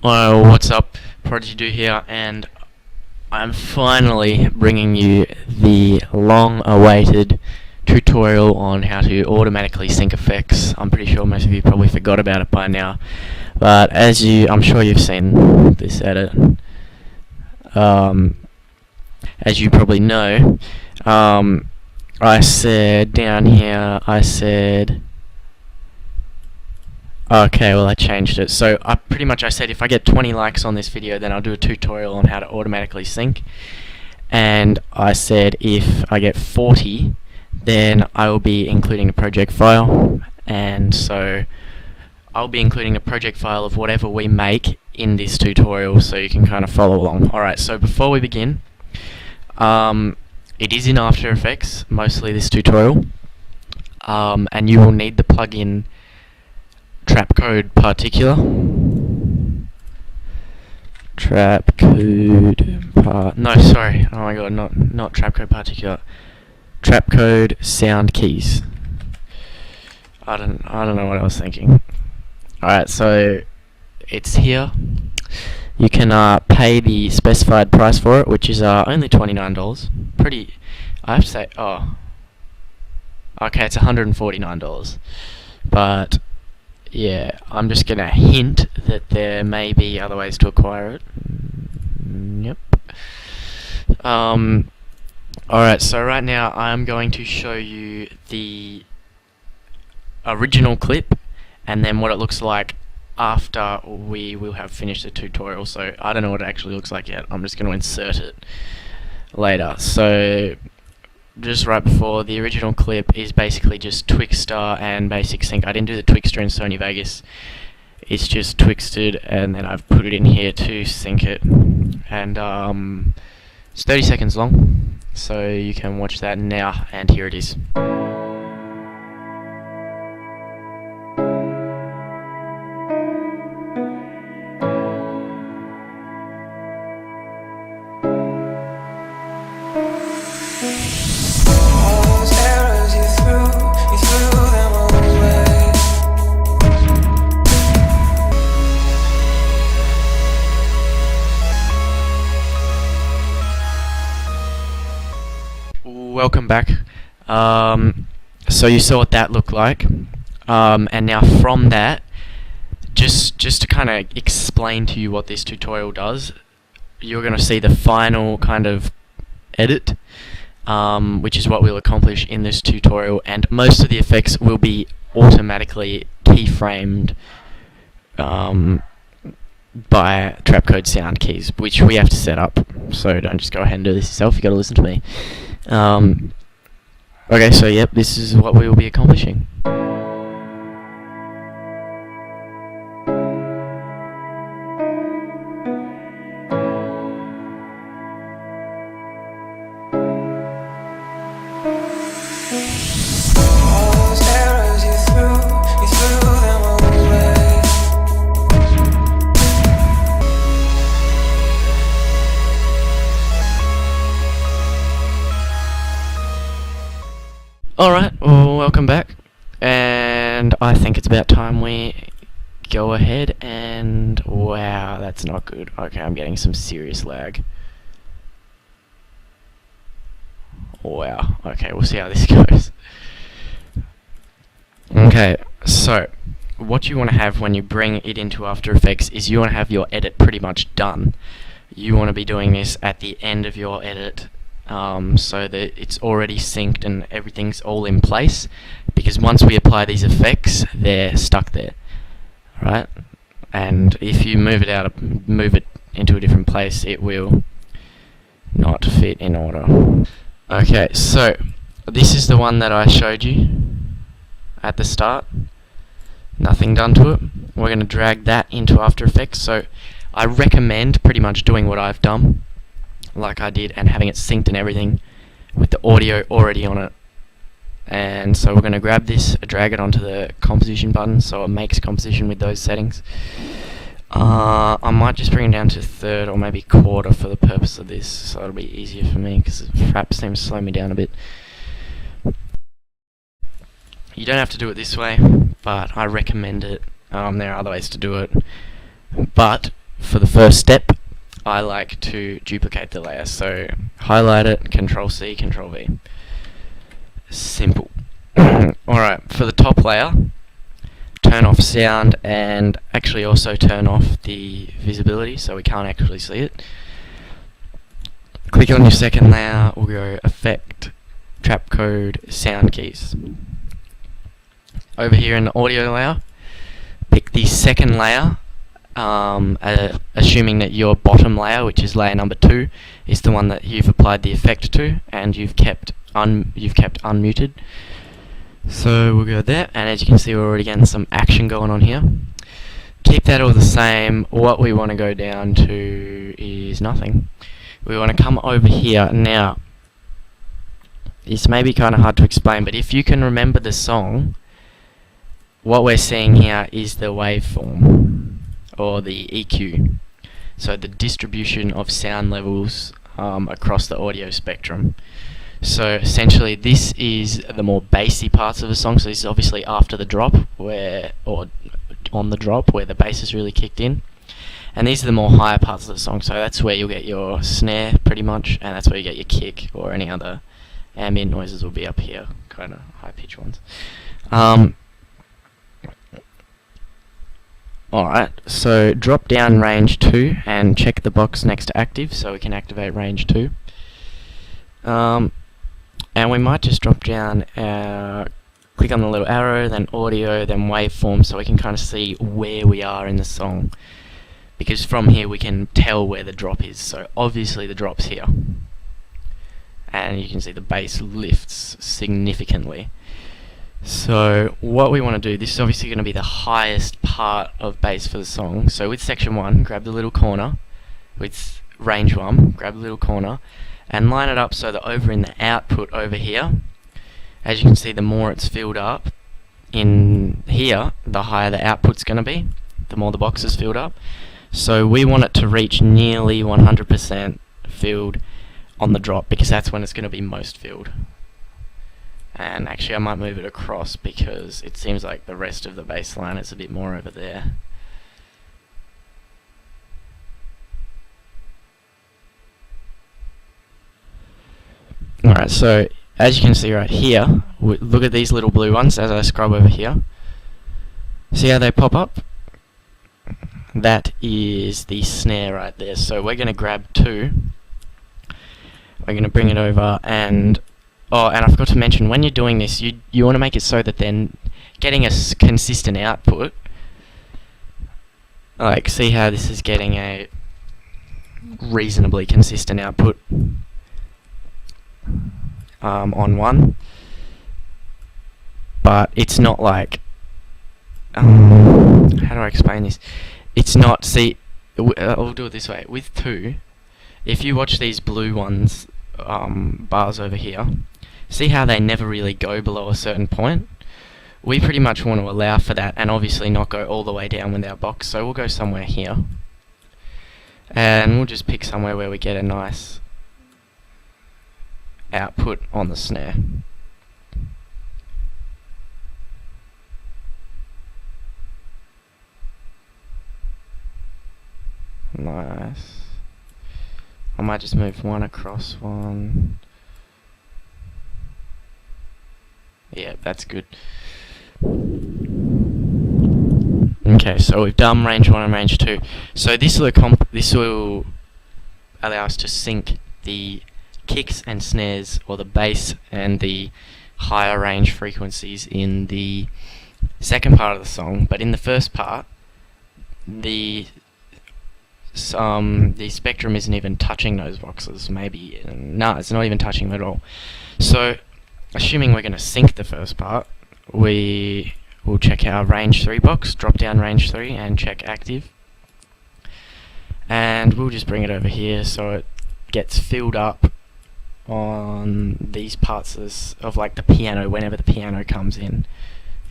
Well, what's up? Prodigy Do here, and I'm finally bringing you the long-awaited tutorial on how to automatically sync effects. I'm pretty sure most of you probably forgot about it by now, but I'm sure you've seen this edit. As you probably know, I said down here, okay, well I changed it. So I said if I get 20 likes on this video, then I'll do a tutorial on how to automatically sync. And I said if I get 40, then I will be including a project file. And so I'll be including a project file of whatever we make in this tutorial, so you can kind of follow along. Alright, so before we begin, it is in After Effects, mostly this tutorial. And you will need the plugin Trapcode particular. No, sorry. Oh my god, not Trapcode particular. Trapcode sound keys. I don't know what I was thinking. Alright, so it's here. You can pay the specified price for it, which is only $29. I have to say, okay, it's $149. But yeah, I'm just gonna hint that there may be other ways to acquire it. Yep. Alright, so right now I'm going to show you the original clip and then what it looks like after we will have finished the tutorial. So I don't know what it actually looks like yet. I'm just going to insert it later. So just right before, the original clip is basically just Twixtor and basic sync. I didn't do the Twixtor in Sony Vegas. It's just Twixted, and then I've put it in here to sync it. And it's 30 seconds long, so you can watch that now, and here it is. Welcome back. So you saw what that looked like, and now from that, just to kind of explain to you what this tutorial does, you're going to see the final kind of edit, which is what we'll accomplish in this tutorial, and most of the effects will be automatically keyframed by Trapcode sound keys, which we have to set up. So don't just go ahead and do this yourself, you got to listen to me. Okay, so yep, this is what we will be accomplishing. Alright, well, welcome back, and I think it's about time we go ahead and, wow, that's not good. Okay, I'm getting some serious lag. Wow, okay, we'll see how this goes. Okay, so what you want to have when you bring it into After Effects is you want to have your edit pretty much done. You want to be doing this at the end of your edit, so that it's already synced and everything's all in place, because once we apply these effects, they're stuck there, right? And if you move it into a different place, it will not fit in order. Okay, so this is the one that I showed you at the start. Nothing done to it. We're going to drag that into After Effects. So I recommend pretty much doing what I've done, like I did, and having it synced and everything with the audio already on it. And so we're going to grab this, drag it onto the composition button so it makes composition with those settings. I might just bring it down to third or maybe quarter for the purpose of this, so it'll be easier for me because Frap seems to slow me down a bit. You don't have to do it this way, but I recommend it. There are other ways to do it, but for the first step, I like to duplicate the layer. So highlight it, Control C, Control V. Simple. Alright, for the top layer, turn off sound and actually also turn off the visibility so we can't actually see it. Click on your second layer, we'll go Effect, Trapcode, Sound Keys. Over here in the audio layer, pick the second layer, assuming that your bottom layer, which is layer number 2, is the one that you've applied the effect to and you've kept unmuted. So we'll go there, and as you can see, we're already getting some action going on here. Keep that all the same. What we want to go down to is nothing. We want to come over here. Now, this may be kind of hard to explain, but if you can remember the song, what we're seeing here is the waveform, or the EQ. So the distribution of sound levels across the audio spectrum. So essentially this is the more bassy parts of the song. So this is obviously after the drop, or on the drop where the bass is really kicked in. And these are the more higher parts of the song. So that's where you'll get your snare pretty much, and that's where you get your kick, or any other ambient noises will be up here, kind of high pitched ones. Alright, so drop down range 2 and check the box next to active so we can activate range 2. And we might just drop down, click on the little arrow, then audio, then waveform, so we can kind of see where we are in the song. Because from here we can tell where the drop is. So obviously the drop's here. And you can see the bass lifts significantly. So what we want to do, this is obviously going to be the highest part of bass for the song. So with section 1, grab the little corner. With range 1, grab the little corner. And line it up so that over in the output over here, as you can see, the more it's filled up in here, the higher the output's going to be, the more the box is filled up. So we want it to reach nearly 100% filled on the drop, because that's when it's going to be most filled. And actually I might move it across because it seems like the rest of the bass line is a bit more over there. Alright, so as you can see right here, look at these little blue ones as I scrub over here. See how they pop up? That is the snare right there. So we're going to grab 2. We're going to bring it over, and and I forgot to mention, when you're doing this, you want to make it so that then getting a consistent output. Like, see how this is getting a reasonably consistent output on 1, but it's not like, how do I explain this? It's not, see, I'll do it this way. With 2, if you watch these blue ones, bars over here, see how they never really go below a certain point? We pretty much want to allow for that, and obviously not go all the way down with our box, so we'll go somewhere here. And we'll just pick somewhere where we get a nice output on the snare. Nice. I might just move 1 across 1. Yeah, that's good. Okay, so we've done range 1 and range 2. So this will allow us to sync the kicks and snares, or the bass and the higher range frequencies in the second part of the song. But in the first part, the spectrum isn't even touching those boxes. Maybe, no, it's not even touching them at all. So assuming we're going to sync the first part, we will check our range 3 box, drop down range 3 and check active, and we'll just bring it over here so it gets filled up on these parts of like the piano. Whenever the piano comes in,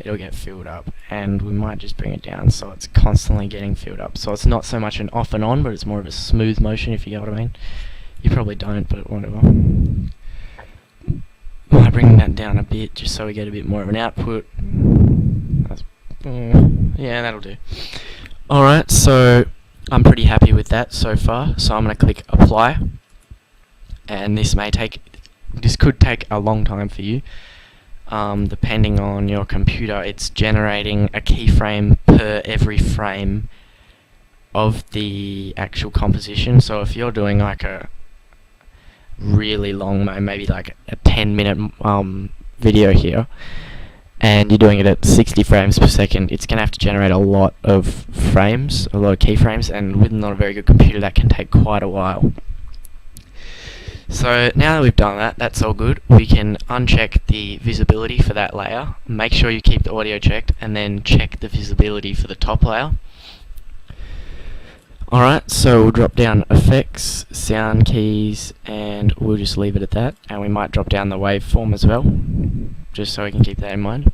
it'll get filled up, and we might just bring it down so it's constantly getting filled up. So it's not so much an off and on, but it's more of a smooth motion, if you get what I mean. You probably don't, but whatever. Might bring that down a bit just so we get a bit more of an output. Yeah, that'll do. Alright, so I'm pretty happy with that so far, so I'm going to click apply, and this could take a long time for you. Depending on your computer, it's generating a keyframe per every frame of the actual composition. So if you're doing like a really long, maybe like a 10-minute video here, and you're doing it at 60 frames per second, it's going to have to generate a lot of frames, a lot of keyframes, and with not a very good computer that can take quite a while. So now that we've done that, that's all good. We can uncheck the visibility for that layer, make sure you keep the audio checked, and then check the visibility for the top layer. Alright, so we'll drop down effects, sound keys, and we'll just leave it at that, and we might drop down the waveform as well, just so we can keep that in mind.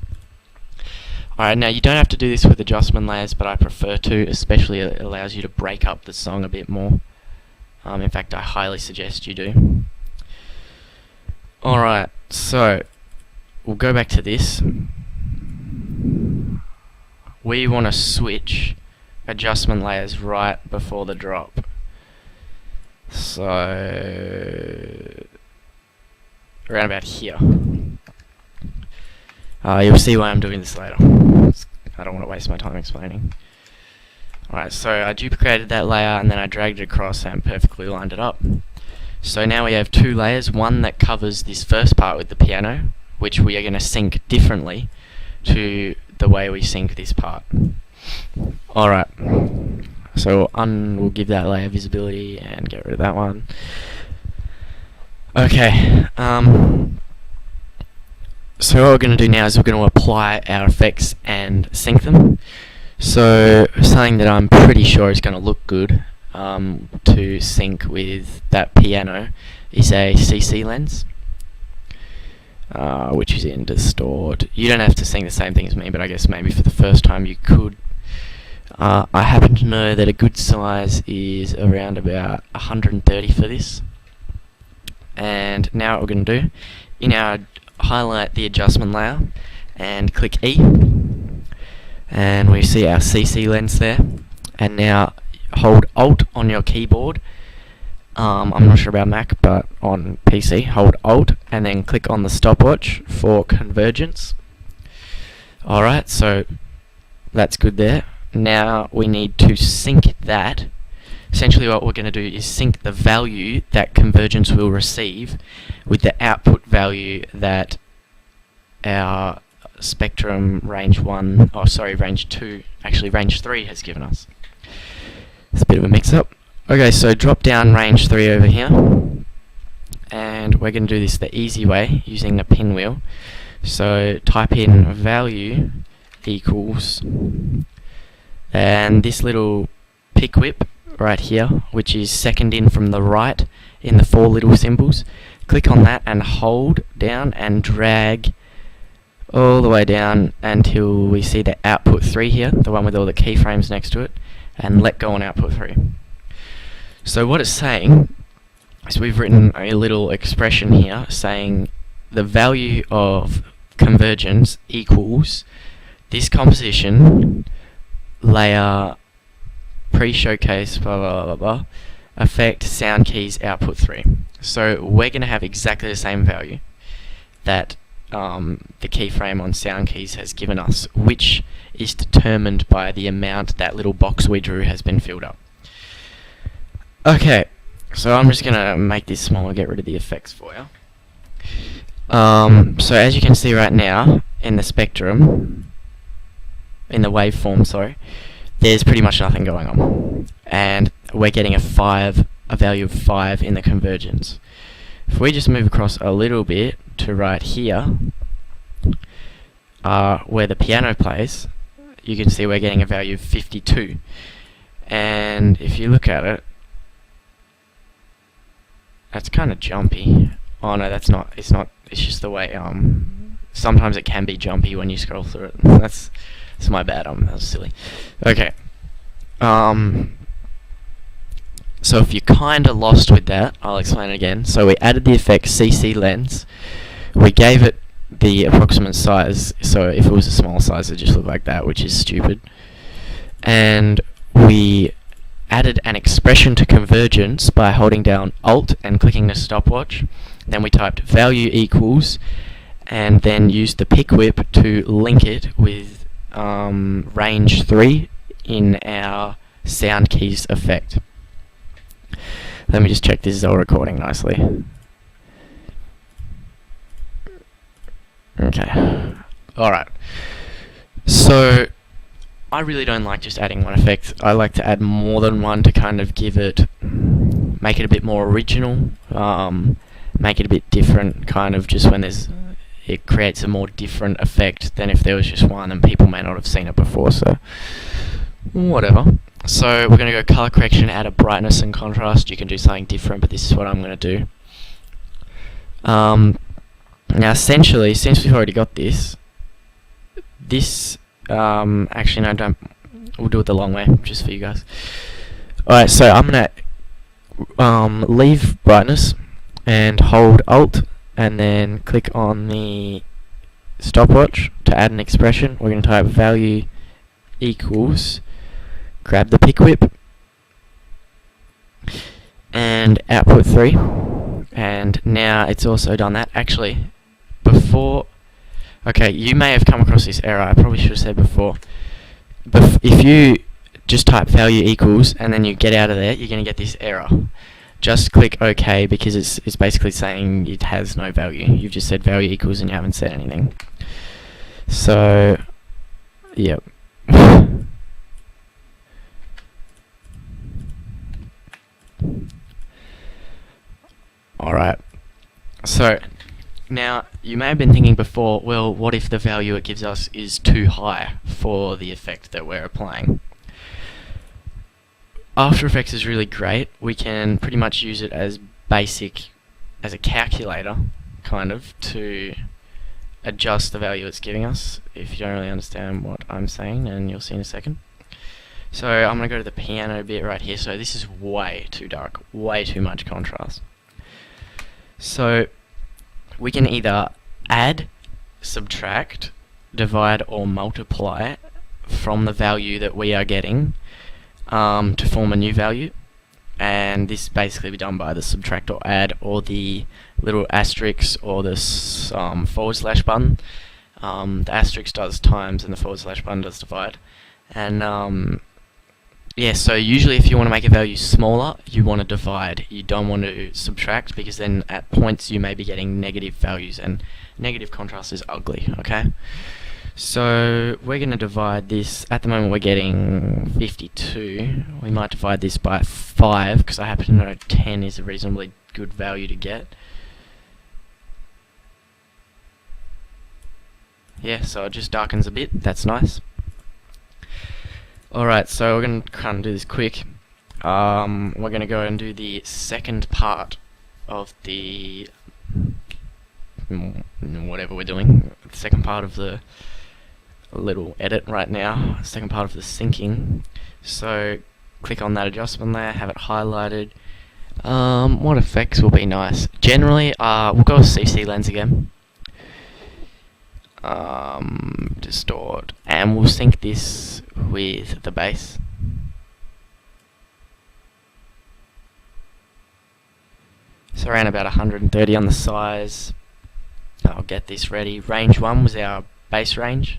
Alright, now you don't have to do this with adjustment layers, but I prefer to, especially it allows you to break up the song a bit more. In fact, I highly suggest you do. Alright, so we'll go back to this. We want to switch adjustment layers right before the drop. So around about here. You'll see why I'm doing this later. I don't want to waste my time explaining. Alright, so I duplicated that layer and then I dragged it across and perfectly lined it up. So now we have two layers, one that covers this first part with the piano, which we are going to sync differently to the way we sync this part. Alright, so we'll give that layer visibility and get rid of that one. Okay, so what we're going to do now is we're going to apply our effects and sync them. So something that I'm pretty sure is going to look good to sync with that piano is a CC lens, which is in distort. You don't have to sync the same thing as me, but I guess maybe for the first time you could. I happen to know that a good size is around about 130 for this. And now what we're going to do, highlight the adjustment layer and click E, and we see our CC lens there. And now hold Alt on your keyboard. I'm not sure about Mac, but on PC, hold Alt and then click on the stopwatch for convergence. Alright, so that's good there. Now we need to sync that. Essentially what we're going to do is sync the value that convergence will receive with the output value that our spectrum range 2, actually range 3 has given us. It's a bit of a mix-up. Okay, so drop down range 3 over here, and we're going to do this the easy way using the pinwheel. So type in value equals, and this little pick whip right here, which is second in from the right in the 4 little symbols, click on that and hold down and drag all the way down until we see the output 3 here, the one with all the keyframes next to it, and let go on output 3. So what it's saying is we've written a little expression here saying the value of convergence equals this composition layer pre-showcase blah blah blah blah effect sound keys output 3. So we're going to have exactly the same value that the keyframe on sound keys has given us, which is determined by the amount that little box we drew has been filled up. Okay, so I'm just going to make this smaller, get rid of the effects for you. So as you can see right now in the spectrum, in the waveform, sorry, there's pretty much nothing going on, and we're getting a value of 5 in the convergence. If we just move across a little bit to right here, where the piano plays, you can see we're getting a value of 52. And if you look at it, that's kind of jumpy. Oh no, that's not. It's not. It's just the way. Sometimes it can be jumpy when you scroll through it. That's my bad. That was silly. Okay. So if you're kind of lost with that, I'll explain it again. So we added the effect CC lens. We gave it the approximate size. So if it was a small size, it just looked like that, which is stupid. And we added an expression to convergence by holding down Alt and clicking the stopwatch. Then we typed value equals, and then used the pick whip to link it with range 3 in our sound keys effect. Let me just check this is all recording nicely. Okay. Alright. So, I really don't like just adding one effect. I like to add more than one to kind of make it a bit more original, make it a bit different, kind of just when it creates a more different effect than if there was just one and people may not have seen it before, so whatever. So we're going to go color correction, add a brightness and contrast. You can do something different, but this is what I'm going to do. Now essentially, since we've already got this, actually no, we'll do it the long way, just for you guys. Alright, so I'm going to leave brightness and hold Alt and then click on the stopwatch to add an expression. We're going to type value equals, grab the pick whip and output 3, and now it's also done that. Actually, before, okay, you may have come across this error. I probably should have said before. If you just type value equals and then you get out of there, you're going to get this error. Just click OK, because it's basically saying it has no value. You've just said value equals and you haven't said anything. So, yep. Alright. So, now, you may have been thinking before, well, what if the value it gives us is too high for the effect that we're applying? After Effects is really great. We can pretty much use it as as a calculator, kind of, to adjust the value it's giving us. If you don't really understand what I'm saying, and you'll see in a second. So I'm going to go to the piano bit right here. So this is way too dark, way too much contrast. So we can either add, subtract, divide, or multiply from the value that we are getting to form a new value, and this basically be done by the subtract or add or the little asterisk or this forward slash button. The asterisk does times and the forward slash button does divide, and yeah, so usually if you want to make a value smaller, you want to divide. You don't want to subtract, because then at points you may be getting negative values, and negative contrast is ugly, okay? So we're going to divide this. At the moment we're getting 52. We might divide this by 5, because I happen to know 10 is a reasonably good value to get. Yeah, so it just darkens a bit. That's nice. Alright, so we're going to kind of do this quick. We're going to go and do the second part of the whatever we're doing. The second part of the little edit right now. Second part of the syncing. So click on that adjustment layer, have it highlighted. What effects will be nice? Generally, we'll go with CC lens again. Distort, and we'll sync this with the bass. So around about 130 on the size. I'll get this ready. Range 1 was our bass range.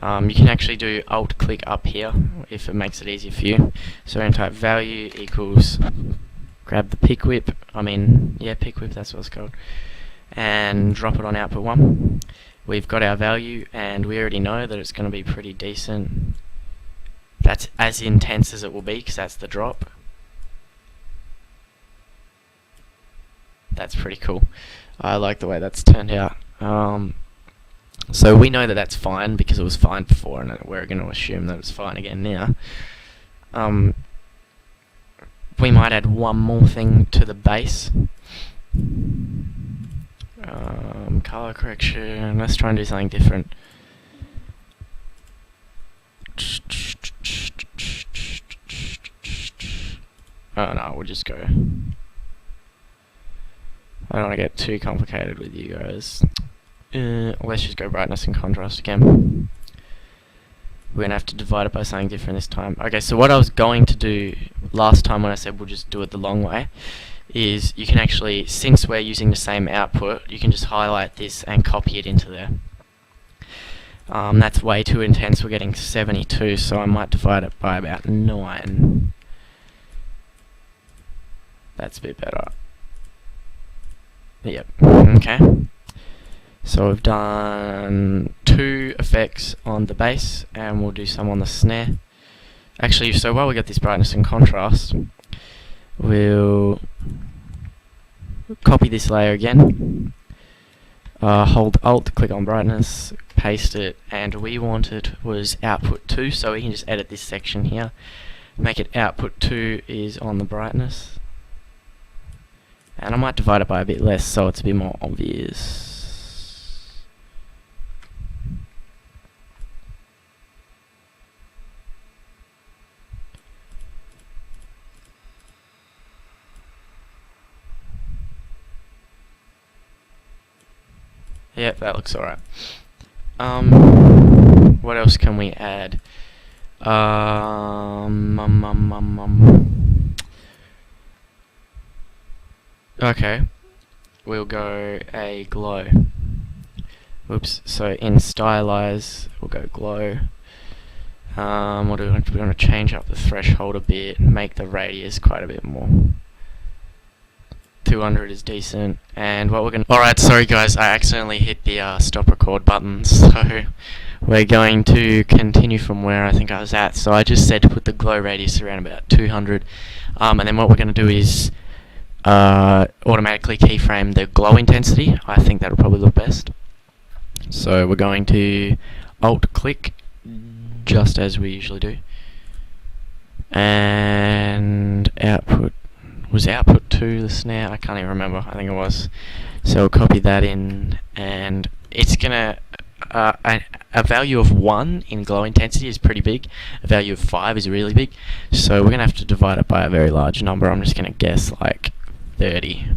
You can actually do Alt click up here if it makes it easier for you. So we're going to type value equals, grab the pick whip, pick whip, that's what it's called, and drop it on output 1. We've got our value, and we already know that it's going to be pretty decent. That's as intense as it will be, because that's the drop. That's pretty cool. I like the way that's turned out. So we know that that's fine, because it was fine before, and we're going to assume that it's fine again now. We might add one more thing to the bass. Color correction, let's try and do something different. Oh no, we'll just go. I don't want to get too complicated with you guys. Let's just go brightness and contrast again. We're going to have to divide it by something different this time. Okay, so what I was going to do last time when I said we'll just do it the long way, is you can actually, since we're using the same output, you can just highlight this and copy it into there. That's way too intense. We're getting 72, so I might divide it by about 9. That's a bit better. Yep. Okay. So we've done 2 effects on the bass, and we'll do some on the snare. Actually, so while we got this brightness and contrast, we'll copy this layer again, hold Alt, click on brightness, paste it, and we wanted was output 2, so we can just edit this section here, make it output 2 is on the brightness, and I might divide it by a bit less so it's a bit more obvious. Yep, that looks alright. What else can we add? Okay, we'll go a glow. Oops, so in stylize, we'll go glow. What do we want to change up the threshold a bit, make the radius quite a bit more. 200 is decent, and what we're going to... Alright, sorry guys, I accidentally hit the stop record button, so we're going to continue from where I think I was at. So I just said to put the glow radius around about 200, and then what we're going to do is automatically keyframe the glow intensity. I think that'll probably look best. So we're going to Alt-click, just as we usually do, and output... Was output 2 the snare? I can't even remember. I think it was. So we'll copy that in, and it's gonna a value of 1 in glow intensity is pretty big. A value of 5 is really big. So we're gonna have to divide it by a very large number. I'm just gonna guess like 30.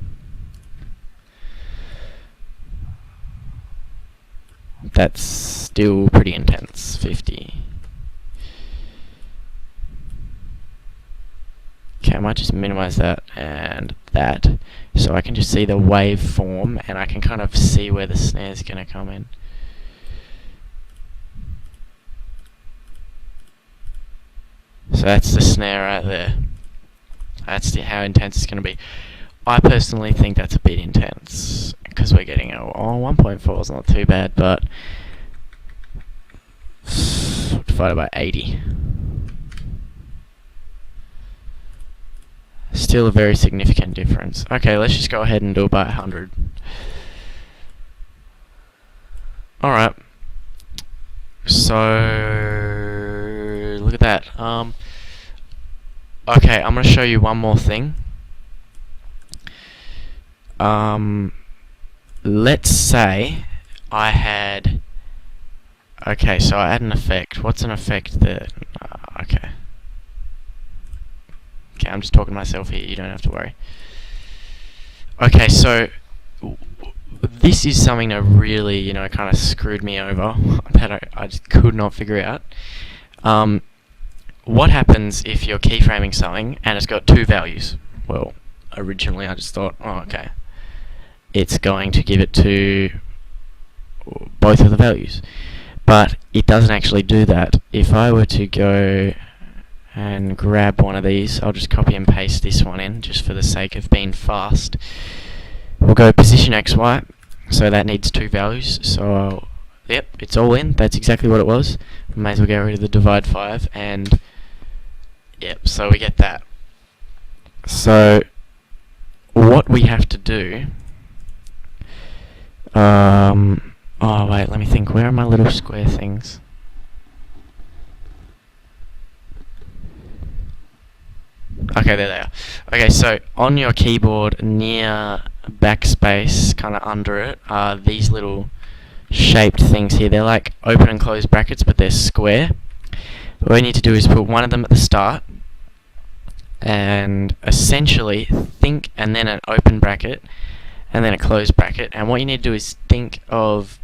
That's still pretty intense. 50. Okay, I might just minimize that and that, so I can just see the waveform, and I can kind of see where the snare is going to come in. So that's the snare right there. That's how intense it's going to be. I personally think that's a bit intense, because we're getting 1.4 is not too bad, but divided by 80. Still a very significant difference. Okay, let's just go ahead and do it by 100. Alright. So look at that. Okay, I'm gonna show you one more thing. Let's say I had... Okay, so I add an effect. What's an effect that... okay. Okay, I'm just talking to myself here, you don't have to worry. Okay, so this is something that really, kind of screwed me over, that I just could not figure out. What happens if you're keyframing something and it's got 2 values? Well, originally I just thought, oh, okay, it's going to give it to both of the values. But it doesn't actually do that. If I were to go and grab one of these, I'll just copy and paste this one in just for the sake of being fast. We'll go position XY, so that needs 2 values, so yep, it's all in. That's exactly what it was. May as well get rid of the divide 5, and yep, so we get that. So what we have to do, oh wait, let me think, where are my little square things? Okay, there they are. Okay, so on your keyboard near backspace, kind of under it, are these little shaped things here. They're like open and close brackets, but they're square. What we need to do is put one of them at the start, and essentially think, and then an open bracket, and then a closed bracket. And what you need to do is think of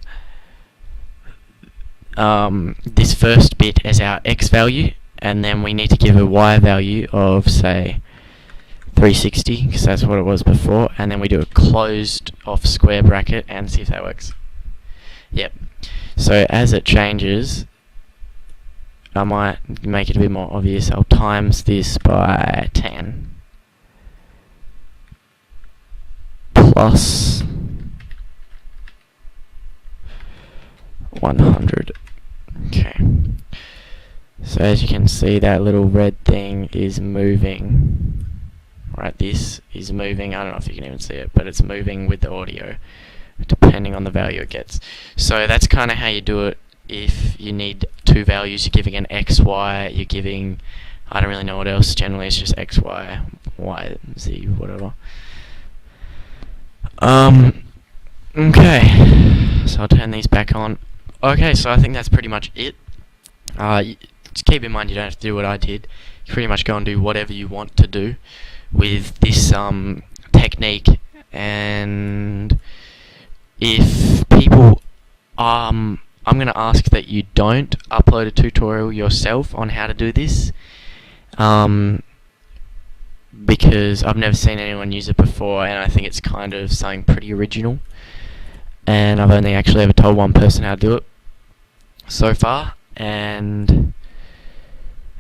this first bit as our X value, and then we need to give a Y value of, say, 360, because that's what it was before, and then we do a closed off square bracket and see if that works. Yep. So as it changes, I might make it a bit more obvious. I'll times this by 10 plus 100. Okay. So as you can see, that little red thing is moving. Right, this is moving. I don't know if you can even see it, but it's moving with the audio, depending on the value it gets. So that's kind of how you do it. If you need two values, you're giving an X, Y, you're giving, I don't really know what else. Generally, it's just X, Y, Y, Z, whatever. Okay, so I'll turn these back on. Okay, so I think that's pretty much it. Just keep in mind, you don't have to do what I did. You pretty much go and do whatever you want to do with this technique. And if people, I'm going to ask that you don't upload a tutorial yourself on how to do this, because I've never seen anyone use it before, and I think it's kind of something pretty original, and I've only actually ever told one person how to do it so far. And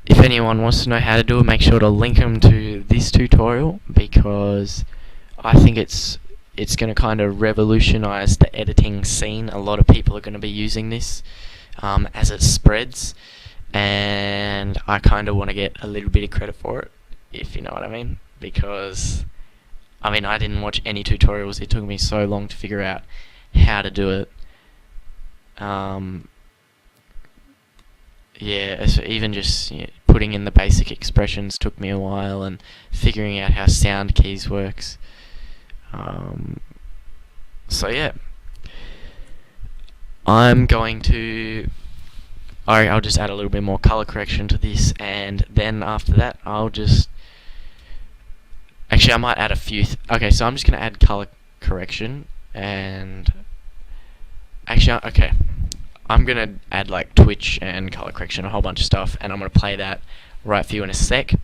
if anyone wants to know how to do it, make sure to link them to this tutorial, because I think it's going to kind of revolutionize the editing scene. A lot of people are going to be using this as it spreads, and I kind of want to get a little bit of credit for it, if you know what I mean, because I didn't watch any tutorials. It took me so long to figure out how to do it. Yeah, so even just putting in the basic expressions took me a while, and figuring out how sound keys works. So yeah, I'm going to, I'll just add a little bit more color correction to this, and then after that I might add a few, okay, so I'm just going to add color correction, and okay, I'm going to add like Twitch and color correction, a whole bunch of stuff, and I'm going to play that right for you in a sec.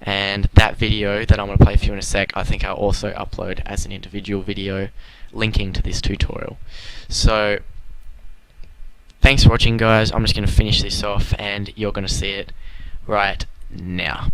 And that video that I'm going to play for you in a sec, I think I'll also upload as an individual video linking to this tutorial. So thanks for watching, guys. I'm just going to finish this off, and you're going to see it right now.